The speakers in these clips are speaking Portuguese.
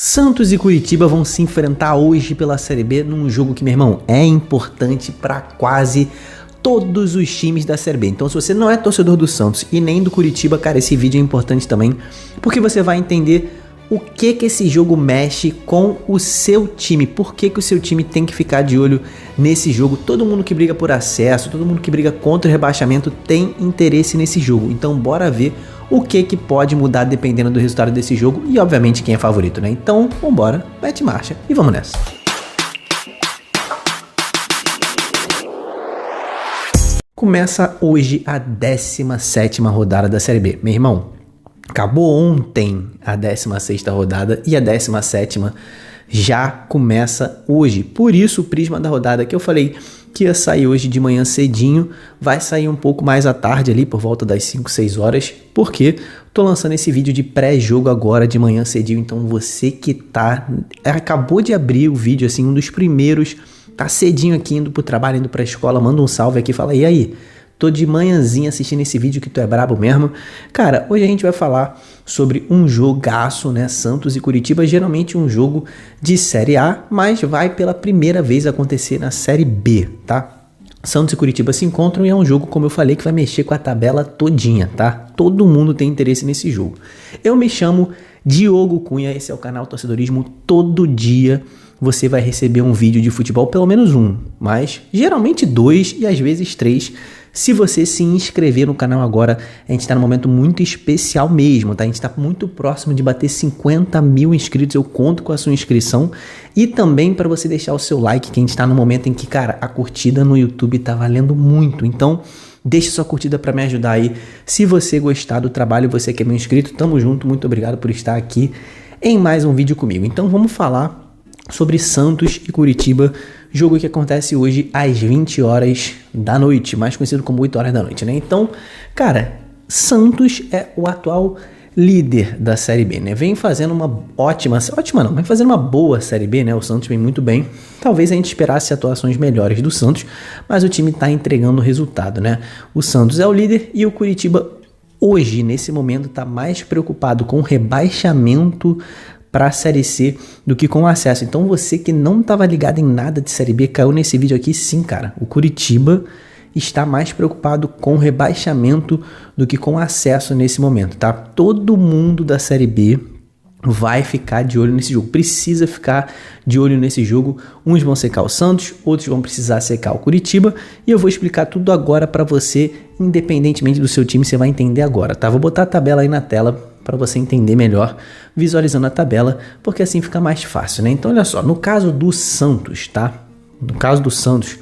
Santos e Curitiba vão se enfrentar hoje pela Série B num jogo que, meu irmão, é importante para quase todos os times da Série B. Então, se você não é torcedor do Santos e nem do Curitiba, cara, esse vídeo é importante também, porque você vai entender o que esse jogo mexe com o seu time, por que o seu time tem que ficar de olho nesse jogo. Todo mundo que briga por acesso, todo mundo que briga contra o rebaixamento tem interesse nesse jogo. Então, bora ver o que pode mudar dependendo do resultado desse jogo e, obviamente, quem é favorito, né? Então, vambora, mete marcha e vamos nessa. Começa hoje a 17ª rodada da Série B. Meu irmão, acabou ontem a 16ª rodada e a 17ª já começa hoje. Por isso, o prisma da rodada que eu falei que ia sair hoje de manhã cedinho, vai sair um pouco mais à tarde ali, por volta das 5, 6 horas, porque tô lançando esse vídeo de pré-jogo agora de manhã cedinho, então você que acabou de abrir o vídeo, assim, um dos primeiros, tá cedinho aqui indo pro trabalho, indo pra escola, manda um salve aqui, fala, e aí? Tô de manhãzinha assistindo esse vídeo que tu é brabo mesmo. Cara, hoje a gente vai falar sobre um jogaço, né? Santos e Curitiba, geralmente um jogo de Série A, mas vai pela primeira vez acontecer na Série B, tá? Santos e Curitiba se encontram e é um jogo, como eu falei, que vai mexer com a tabela todinha, tá? Todo mundo tem interesse nesse jogo. Eu me chamo Diogo Cunha, esse é o canal Torcedorismo. Todo dia você vai receber um vídeo de futebol, pelo menos um, mas geralmente 2 e às vezes 3. Se você se inscrever no canal agora, a gente está num momento muito especial mesmo, tá? A gente está muito próximo de bater 50 mil inscritos, eu conto com a sua inscrição. E também para você deixar o seu like, que a gente está no momento em que, cara, a curtida no YouTube tá valendo muito. Então, deixa sua curtida para me ajudar aí. Se você gostar do trabalho, você que é meu inscrito, tamo junto, muito obrigado por estar aqui em mais um vídeo comigo. Então, vamos falar sobre Santos e Curitiba, jogo que acontece hoje às 20 horas da noite, mais conhecido como 8 horas da noite, né? Então, cara, Santos é o atual líder da Série B, né? Vem fazendo uma vem fazendo uma boa Série B, né? O Santos vem muito bem. Talvez a gente esperasse atuações melhores do Santos, mas o time tá entregando o resultado, né? O Santos é o líder e o Curitiba hoje, nesse momento, tá mais preocupado com o rebaixamento para a Série C do que com o acesso. Então você que não estava ligado em nada de Série B, caiu nesse vídeo aqui sim, cara. O Curitiba está mais preocupado com o rebaixamento do que com o acesso nesse momento, tá? Todo mundo da Série B vai ficar de olho nesse jogo, precisa ficar de olho nesse jogo. Uns vão secar o Santos, outros vão precisar secar o Curitiba, e eu vou explicar tudo agora para você, independentemente do seu time, você vai entender agora, tá? Vou botar a tabela aí na tela para você entender melhor, visualizando a tabela, porque assim fica mais fácil, né? Então olha só, no caso do Santos, tá? No caso do Santos,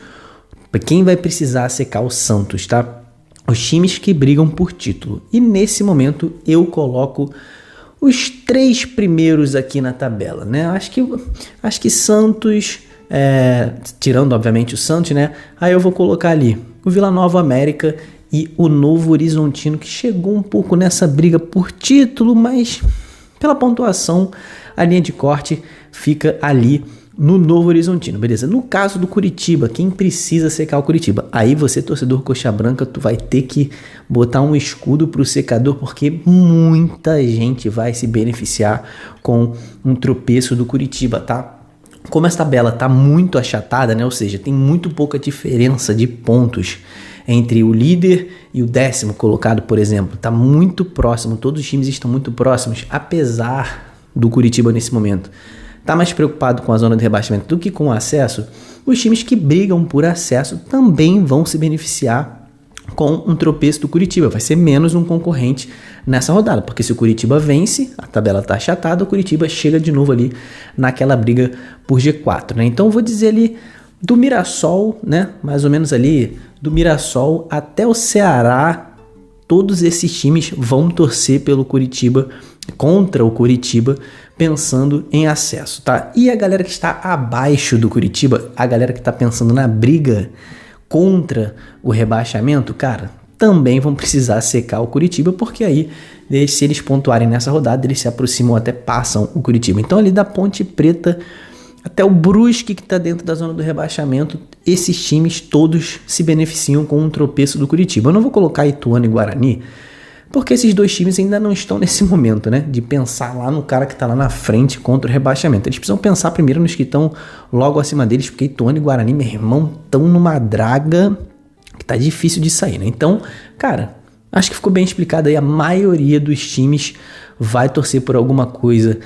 quem vai precisar secar o Santos, tá? Os times que brigam por título. E nesse momento eu coloco os 3 primeiros aqui na tabela, né? Acho que Santos, tirando obviamente o Santos, né? Aí eu vou colocar ali o Vila Nova, América e o Novo Horizontino, que chegou um pouco nessa briga por título, mas pela pontuação a linha de corte fica ali no Novo Horizontino, beleza? No caso do Curitiba, quem precisa secar o Curitiba? Aí você, torcedor coxa branca, tu vai ter que botar um escudo pro secador, porque muita gente vai se beneficiar com um tropeço do Curitiba, tá? Como essa tabela tá muito achatada, né? Ou seja, tem muito pouca diferença de pontos entre o líder e o 10º colocado, por exemplo. Tá muito próximo, todos os times estão muito próximos, apesar do Curitiba nesse momento tá mais preocupado com a zona de rebaixamento do que com o acesso. Os times que brigam por acesso também vão se beneficiar com um tropeço do Curitiba. Vai ser menos um concorrente nessa rodada, porque se o Curitiba vence, a tabela tá achatada, o Curitiba chega de novo ali naquela briga por G4, né? Então eu vou dizer ali do Mirassol, né? Mais ou menos ali do Mirassol até o Ceará, todos esses times vão torcer pelo Curitiba, contra o Curitiba, pensando em acesso, tá? E a galera que está abaixo do Curitiba, a galera que está pensando na briga contra o rebaixamento, cara, também vão precisar secar o Curitiba, porque aí, se eles pontuarem nessa rodada, eles se aproximam, até passam o Curitiba. Então ali da Ponte Preta até o Brusque, que está dentro da zona do rebaixamento, esses times todos se beneficiam com um tropeço do Curitiba. Eu não vou colocar Ituano e Guarani, Porque esses dois times ainda não estão nesse momento, né? De pensar lá no cara que tá lá na frente contra o rebaixamento. Eles precisam pensar primeiro nos que estão logo acima deles, porque Ituano e Guarani, meu irmão, estão numa draga que tá difícil de sair, né? Então, cara, acho que ficou bem explicado aí. A maioria dos times vai torcer por alguma coisa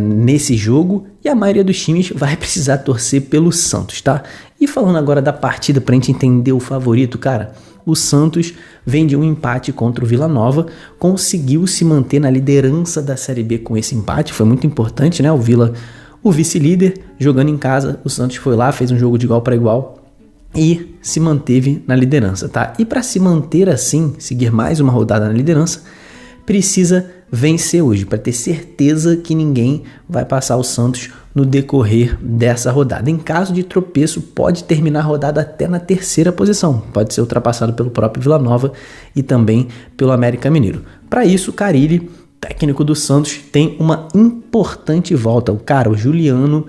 nesse jogo e a maioria dos times vai precisar torcer pelo Santos, tá? E falando agora da partida pra gente entender o favorito, cara, o Santos vem de um empate contra o Vila Nova, conseguiu se manter na liderança da Série B com esse empate, foi muito importante, né? O Vila, o vice-líder, jogando em casa, o Santos foi lá, fez um jogo de igual para igual e se manteve na liderança, tá? E para se manter assim, seguir mais uma rodada na liderança, precisa vencer hoje, para ter certeza que ninguém vai passar o Santos no decorrer dessa rodada. Em caso de tropeço, pode terminar a rodada até na terceira posição, pode ser ultrapassado pelo próprio Vila Nova e também pelo América Mineiro. Para isso, Carille, técnico do Santos, tem uma importante volta. O Juliano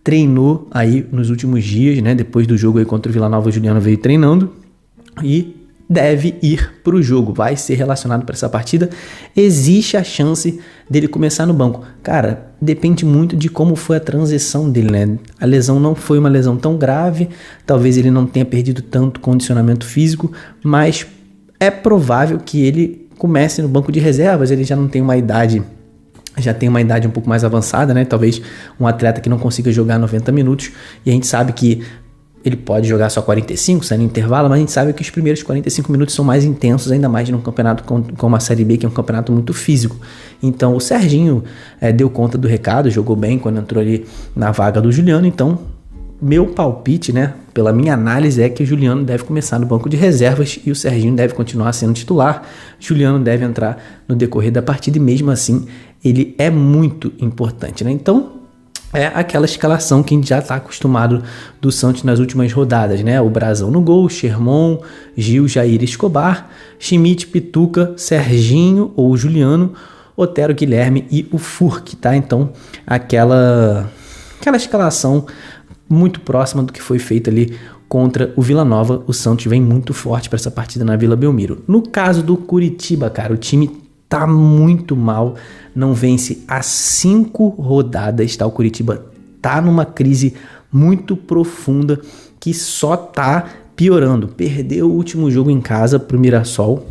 treinou aí nos últimos dias, né? Depois do jogo aí contra o Vila Nova, o Juliano veio treinando e deve ir para o jogo, vai ser relacionado para essa partida. Existe a chance dele começar no banco. Cara, depende muito de como foi a transição dele, né? A lesão não foi uma lesão tão grave, talvez ele não tenha perdido tanto condicionamento físico, mas é provável que ele comece no banco de reservas. Ele já não tem uma idade, já tem uma idade um pouco mais avançada, né? Talvez um atleta que não consiga jogar 90 minutos, e a gente sabe que ele pode jogar só 45, sair no intervalo, mas a gente sabe que os primeiros 45 minutos são mais intensos, ainda mais num campeonato como a Série B, que é um campeonato muito físico. Então o Serginho deu conta do recado, jogou bem quando entrou ali na vaga do Juliano. Então meu palpite, né, pela minha análise, é que o Juliano deve começar no banco de reservas e o Serginho deve continuar sendo titular. Juliano deve entrar no decorrer da partida e mesmo assim ele é muito importante, né? Então é aquela escalação que a gente já está acostumado do Santos nas últimas rodadas, né? O Brazão no gol, Sherman, Gil, Jair, Escobar, Schmidt, Pituca, Serginho ou Juliano, Otero, Guilherme e o Furk, tá? Então aquela escalação muito próxima do que foi feito ali contra o Vila Nova. O Santos vem muito forte para essa partida na Vila Belmiro. No caso do Curitiba, cara, o time tá muito mal, não vence há 5 rodadas, tá? O Curitiba tá numa crise muito profunda que só tá piorando. Perdeu o último jogo em casa pro Mirassol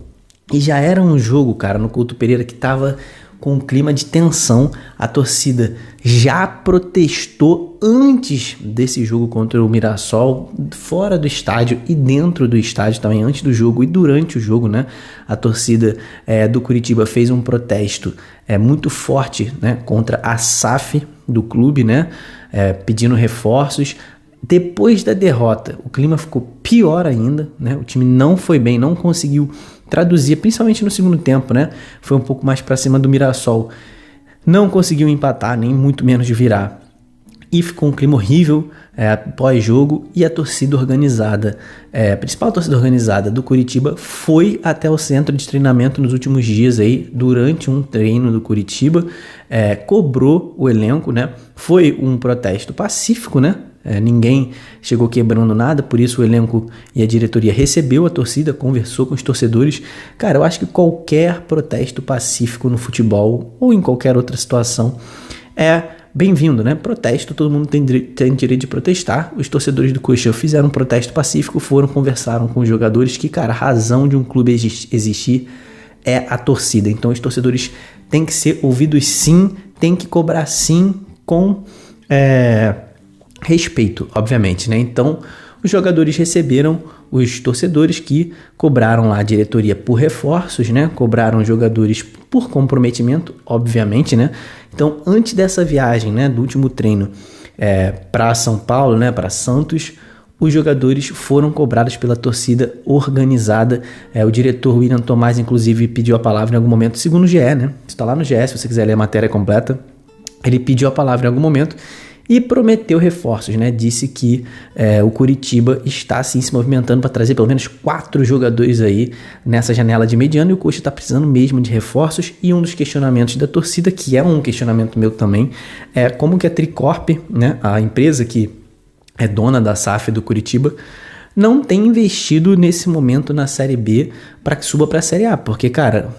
e já era um jogo, cara, no Couto Pereira que tava com um clima de tensão. A torcida já protestou antes desse jogo contra o Mirassol, fora do estádio e dentro do estádio também, antes do jogo e durante o jogo, né? A torcida do Curitiba fez um protesto muito forte, né, contra a SAF do clube, né, pedindo reforços. Depois da derrota, o clima ficou pior ainda, né? O time não foi bem, não conseguiu traduzir, principalmente no segundo tempo, né? Foi um pouco mais para cima do Mirassol. Não conseguiu empatar, nem muito menos de virar. E ficou um clima horrível pós-jogo. E a torcida organizada, a principal torcida organizada do Curitiba, foi até o centro de treinamento nos últimos dias aí, durante um treino do Curitiba, cobrou o elenco, né? Foi um protesto pacífico, né? Ninguém chegou quebrando nada, por isso o elenco e a diretoria recebeu a torcida, conversou com os torcedores. Cara, eu acho que qualquer protesto pacífico no futebol ou em qualquer outra situação é bem-vindo, né? Protesto, todo mundo tem direito de protestar. Os torcedores do Coxa fizeram um protesto pacífico, conversaram com os jogadores que, cara, a razão de um clube existir é a torcida. Então os torcedores têm que ser ouvidos sim, têm que cobrar sim, com respeito, obviamente, né? Então os jogadores receberam os torcedores que cobraram lá a diretoria por reforços, né? Cobraram os jogadores por comprometimento, obviamente, né? Então, antes dessa viagem, né, do último treino para São Paulo, né, para Santos, os jogadores foram cobrados pela torcida organizada. O diretor William Tomás, inclusive, pediu a palavra em algum momento, segundo o GE, né? Está lá no GE, se você quiser ler a matéria completa. Ele pediu a palavra em algum momento e prometeu reforços, né? Disse que o Curitiba está sim se movimentando para trazer pelo menos 4 jogadores aí nessa janela de mediano, e o Coxa está precisando mesmo de reforços. E um dos questionamentos da torcida, que é um questionamento meu também, é como que a Tricorp, né, a empresa que é dona da SAF do Curitiba, não tem investido nesse momento na Série B para que suba para a Série A, porque, cara,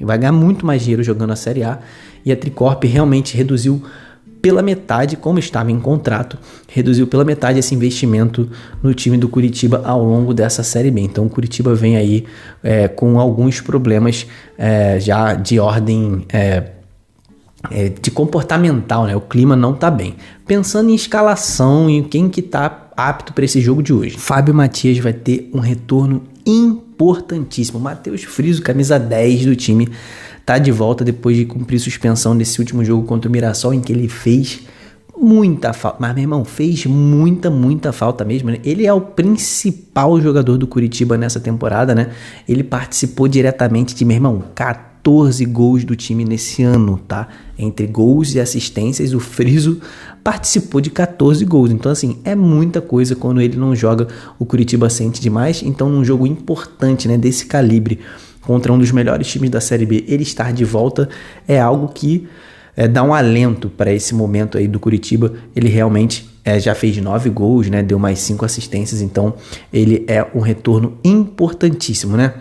vai ganhar muito mais dinheiro jogando a Série A, e a Tricorp realmente reduziu pela metade, como estava em contrato, reduziu pela metade esse investimento no time do Curitiba ao longo dessa Série B. Então o Curitiba vem aí com alguns problemas já de ordem de comportamental, né? O clima não tá bem. Pensando em escalação e quem que tá apto para esse jogo de hoje, Fábio Matias vai ter um retorno importantíssimo. Matheus Friso, camisa 10 do time, tá de volta depois de cumprir suspensão nesse último jogo contra o Mirassol, em que ele fez muita falta. Mas, meu irmão, fez muita falta mesmo, né? Ele é o principal jogador do Curitiba nessa temporada, né? Ele participou diretamente de, meu irmão, 14 gols do time nesse ano, tá? Entre gols e assistências, o Friso participou de 14 gols. Então, assim, é muita coisa quando ele não joga, o Curitiba sente demais. Então, num jogo importante, né, desse calibre, contra um dos melhores times da Série B, ele estar de volta é algo que dá um alento para esse momento aí do Curitiba. Ele realmente já fez 9 gols, né? Deu mais 5 assistências, então ele é um retorno importantíssimo, né?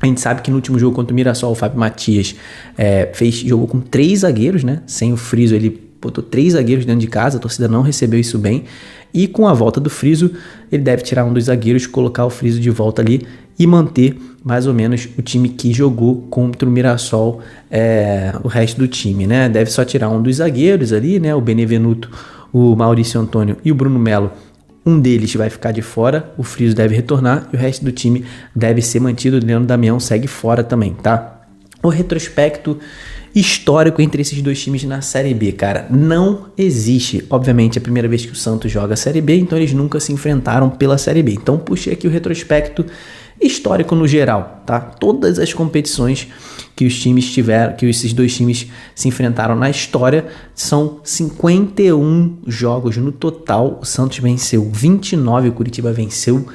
A gente sabe que no último jogo contra o Mirassol, o Fábio Matias jogou com 3 zagueiros, né? Sem o Friso, ele botou 3 zagueiros dentro de casa, a torcida não recebeu isso bem. E com a volta do Friso, ele deve tirar um dos zagueiros, colocar o Friso de volta ali e manter mais ou menos o time que jogou contra o Mirassol, o resto do time, né? Deve só tirar um dos zagueiros ali, né? O Benevenuto, o Maurício Antônio e o Bruno Melo. Um deles vai ficar de fora, o Friso deve retornar e o resto do time deve ser mantido. O Leandro Damião segue fora também, tá? O retrospecto histórico entre esses dois times na Série B, cara, não existe. Obviamente, é a primeira vez que o Santos joga a Série B, então eles nunca se enfrentaram pela Série B. Então, puxei aqui o retrospecto histórico no geral, tá? Todas as competições que os times tiveram, que esses dois times se enfrentaram na história, são 51 jogos no total. O Santos venceu 29, o Curitiba venceu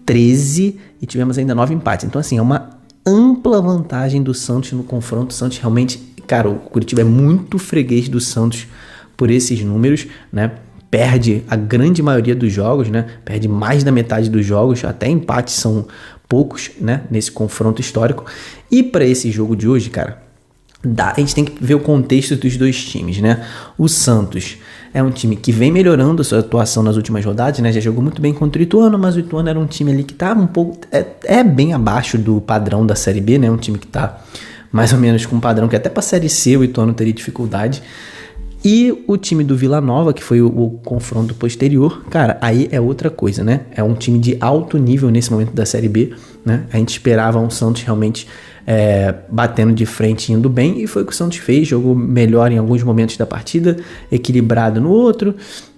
13 e tivemos ainda 9 empates. Então, assim, é uma ampla vantagem do Santos no confronto. O Santos realmente, cara, o Curitiba é muito freguês do Santos por esses números, né? Perde a grande maioria dos jogos, né? Perde mais da metade dos jogos, até empates são poucos, né? Nesse confronto histórico. E para esse jogo de hoje, cara, a gente tem que ver o contexto dos dois times, né? O Santos é um time que vem melhorando a sua atuação nas últimas rodadas, né? Já jogou muito bem contra o Ituano, mas o Ituano era um time ali que estava um pouco... bem abaixo do padrão da Série B, né? Um time que está mais ou menos com um padrão que até para a Série C o Ituano teria dificuldade. E o time do Vila Nova, que foi o confronto posterior, cara, aí é outra coisa, né? É um time de alto nível nesse momento da Série B, né? A gente esperava um Santos realmente batendo de frente, indo bem, e foi o que o Santos fez, jogou melhor em alguns momentos da partida, equilibrado no outro,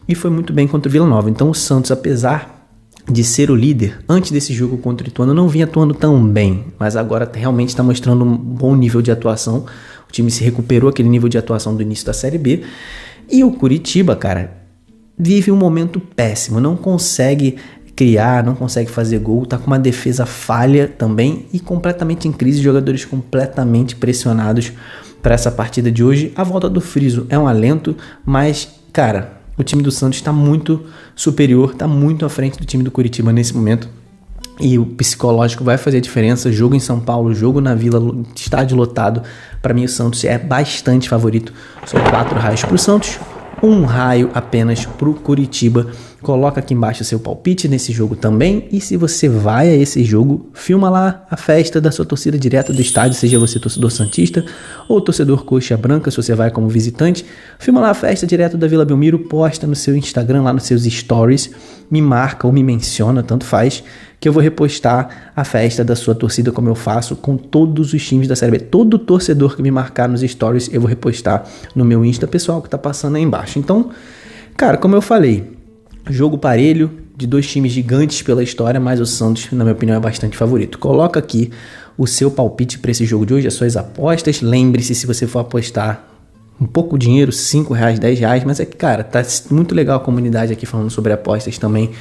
e foi muito bem contra o Vila Nova. Então o Santos, apesar de ser o líder, antes desse jogo contra o Ituano, não vinha atuando tão bem, mas agora realmente está mostrando um bom nível de atuação. O time se recuperou aquele nível de atuação do início da Série B. E o Curitiba, cara, vive um momento péssimo, não consegue criar, não consegue fazer gol, tá com uma defesa falha também e completamente em crise, jogadores completamente pressionados para essa partida de hoje. A volta do Friso é um alento, mas, cara, o time do Santos está muito superior, está muito à frente do time do Curitiba nesse momento. E o psicológico vai fazer a diferença. Jogo em São Paulo, jogo na Vila, estádio lotado. Para mim o Santos é bastante favorito. São 4 raios para o Santos, 1 raio apenas para o Curitiba. Coloca aqui embaixo seu palpite nesse jogo também. E se você vai a esse jogo, filma lá a festa da sua torcida direto do estádio, seja você torcedor santista ou torcedor coxa branca, se você vai como visitante. Filma lá a festa direto da Vila Belmiro, posta no seu Instagram, lá nos seus stories, me marca ou me menciona, tanto faz, que eu vou repostar a festa da sua torcida, como eu faço com todos os times da Série B. Todo torcedor que me marcar nos stories, eu vou repostar no meu Insta pessoal, que tá passando aí embaixo. Então, cara, como eu falei, jogo parelho, de dois times gigantes pela história, mas o Santos, na minha opinião, é bastante favorito. Coloca aqui o seu palpite para esse jogo de hoje, as suas apostas. Lembre-se, se você for apostar um pouco de dinheiro, R$5, R$10, mas é que, cara, tá muito legal a comunidade aqui falando sobre apostas também,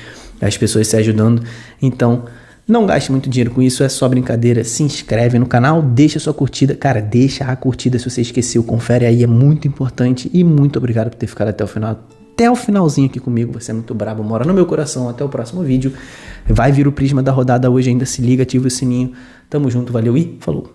as pessoas se ajudando. Então, não gaste muito dinheiro com isso, é só brincadeira. Se inscreve no canal, deixa sua curtida. Cara, deixa a curtida se você esqueceu, confere aí, é muito importante. E muito obrigado por ter ficado até o final. Até o finalzinho aqui comigo, você é muito brabo, mora no meu coração. Até o próximo vídeo. Vai vir o Prisma da rodada hoje ainda, se liga, ativa o sininho. Tamo junto, valeu e falou!